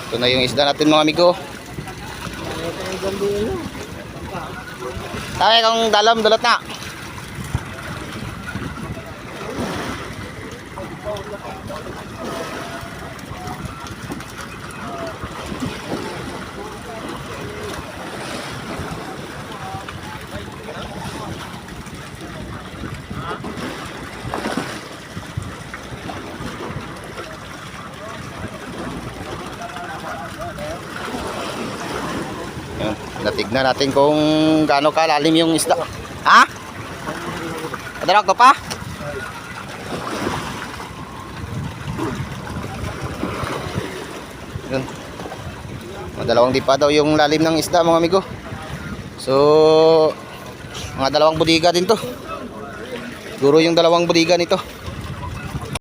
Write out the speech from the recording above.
Ito na yung isda natin mga amigo. Tayo kung dalam dulot na. Yan, natignan natin kung gaano kalalim yung isda. Ha? Padarak ko pa? Yan. Dalawang dipa daw yung lalim ng isda mga amigo. So mga dalawang budiga din to. Siguro yung dalawang budiga nito.